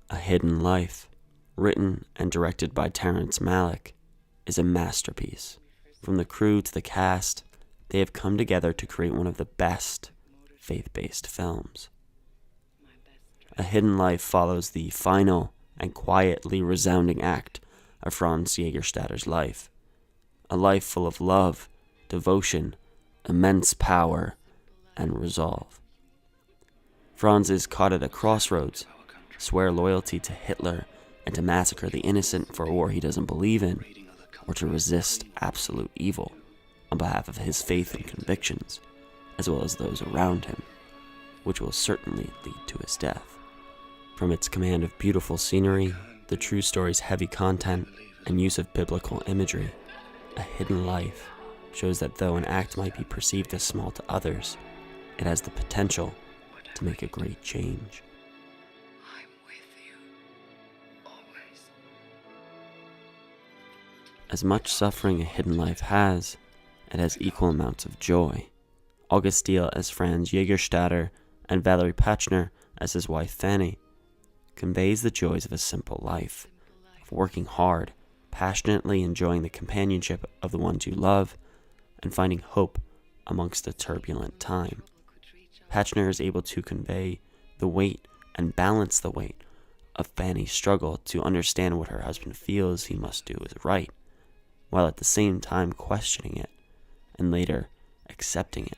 A Hidden Life, written and directed by Terence Malick, is a masterpiece. From the crew to the cast, they have come together to create one of the best faith-based films. A Hidden Life follows the final and quietly resounding act of Franz Jägerstatter's life. A life full of love, devotion, immense power, and resolve. Franz is caught at a crossroads, swear loyalty to Hitler and to massacre the innocent for a war he doesn't believe in, or to resist absolute evil on behalf of his faith and convictions, as well as those around him, which will certainly lead to his death. From its command of beautiful scenery, the true story's heavy content, and use of biblical imagery, A Hidden Life shows that though an act might be perceived as small to others, it has the potential to make a great change. I'm with you, always. As much suffering A Hidden Life has, it has equal amounts of joy. August Diehl as Franz Jägerstätter and Valerie Pachner as his wife Fanny conveys the joys of a simple life, of working hard, passionately enjoying the companionship of the ones you love, and finding hope amongst a turbulent time. Pachner is able to convey the weight and balance the weight of Fanny's struggle to understand what her husband feels he must do is right, while at the same time questioning it, and later accepting it.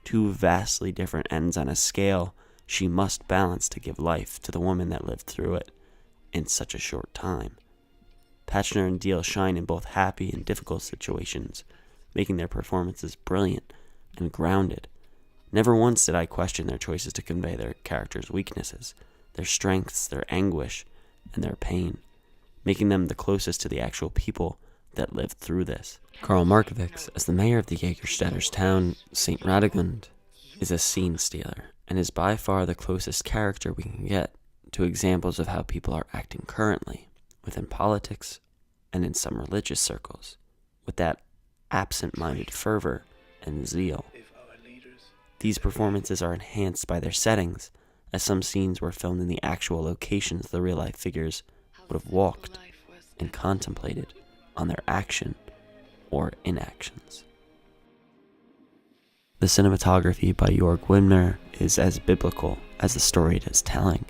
Two vastly different ends on a scale she must balance to give life to the woman that lived through it in such a short time. Pachner and Diehl shine in both happy and difficult situations, making their performances brilliant and grounded. Never once did I question their choices to convey their characters' weaknesses, their strengths, their anguish, and their pain, making them the closest to the actual people that lived through this. Karl Markovics, as the mayor of the Jagerstatter's town, St. Radegund, is a scene stealer, and is by far the closest character we can get to examples of how people are acting currently, within politics and in some religious circles, with that absent-minded fervor and zeal. These performances are enhanced by their settings, as some scenes were filmed in the actual locations the real-life figures would have walked and contemplated on their action or inactions. The cinematography by Jörg Widmer is as biblical as the story it is telling.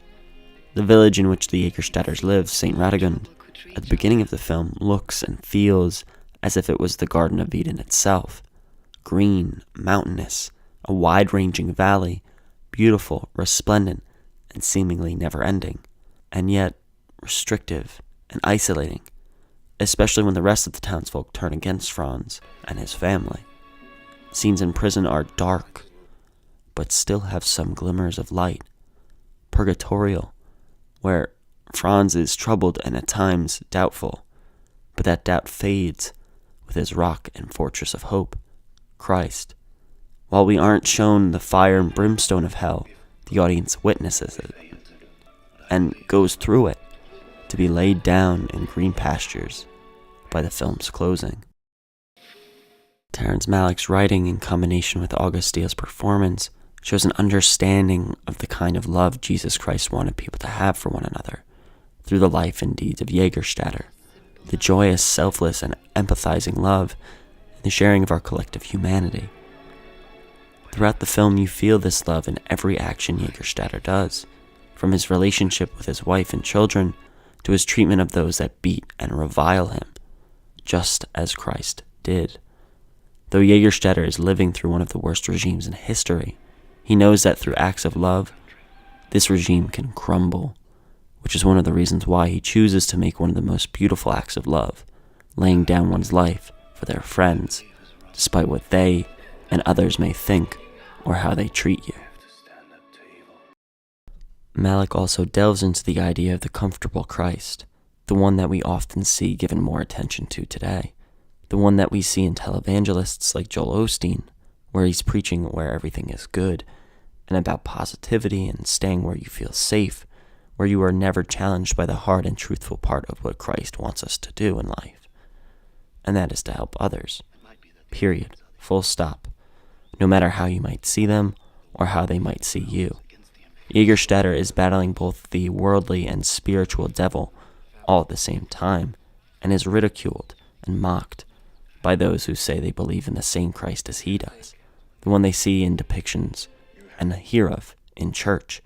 The village in which the Jägerstatters live, St. Radegund, at the beginning of the film looks and feels as if it was the Garden of Eden itself. Green, mountainous, a wide-ranging valley, beautiful, resplendent, and seemingly never-ending, and yet restrictive and isolating, especially when the rest of the townsfolk turn against Franz and his family. Scenes in prison are dark, but still have some glimmers of light. Purgatorial, where Franz is troubled and at times doubtful, but that doubt fades with his rock and fortress of hope, Christ. While we aren't shown the fire and brimstone of hell, the audience witnesses it and goes through it to be laid down in green pastures by the film's closing. Terence Malick's writing, in combination with August Diehl's performance, shows an understanding of the kind of love Jesus Christ wanted people to have for one another through the life and deeds of Jägerstätter, the joyous, selfless, and empathizing love, and the sharing of our collective humanity. Throughout the film, you feel this love in every action Jägerstätter does, from his relationship with his wife and children to his treatment of those that beat and revile him, just as Christ did. Though Jägerstätter is living through one of the worst regimes in history, he knows that through acts of love, this regime can crumble, which is one of the reasons why he chooses to make one of the most beautiful acts of love, laying down one's life for their friends, despite what they and others may think or how they treat you. Malick also delves into the idea of the comfortable Christ, the one that we often see given more attention to today, the one that we see in televangelists like Joel Osteen, where he's preaching where everything is good, and about positivity and staying where you feel safe, where you are never challenged by the hard and truthful part of what Christ wants us to do in life. And that is to help others. Period. Full stop. No matter how you might see them or how they might see you. Jägerstatter is battling both the worldly and spiritual devil all at the same time, and is ridiculed and mocked by those who say they believe in the same Christ as he does, the one they see in depictions and hear of in church,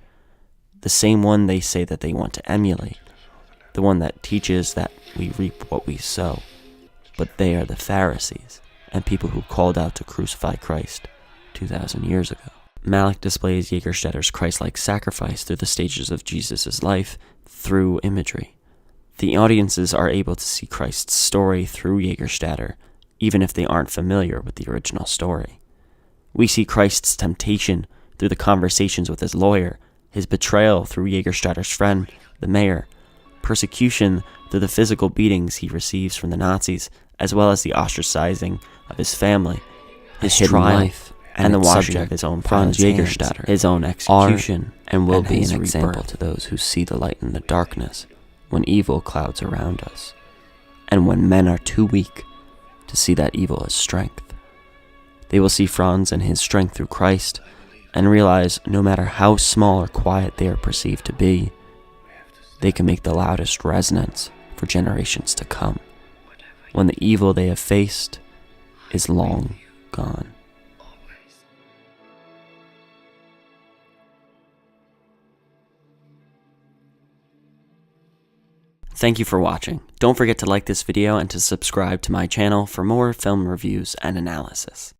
the same one they say that they want to emulate, the one that teaches that we reap what we sow. But they are the Pharisees and people who called out to crucify Christ 2,000 years ago. Malick displays Jägerstatter's Christ-like sacrifice through the stages of Jesus' life through imagery. The audiences are able to see Christ's story through Jägerstatter, even if they aren't familiar with the original story. We see Christ's temptation through the conversations with his lawyer, his betrayal through Jägerstatter's friend, the mayor, persecution through the physical beatings he receives from the Nazis, as well as the ostracizing of his family, his trial, life, and the washing of his own Franz Jägerstätter, his own execution, and will be an example to those who see the light in the darkness when evil clouds around us, and when men are too weak to see that evil as strength. They will see Franz and his strength through Christ, and realize no matter how small or quiet they are perceived to be, they can make the loudest resonance for generations to come, when the evil they have faced is long gone. Thank you for watching. Don't forget to like this video and to subscribe to my channel for more film reviews and analysis.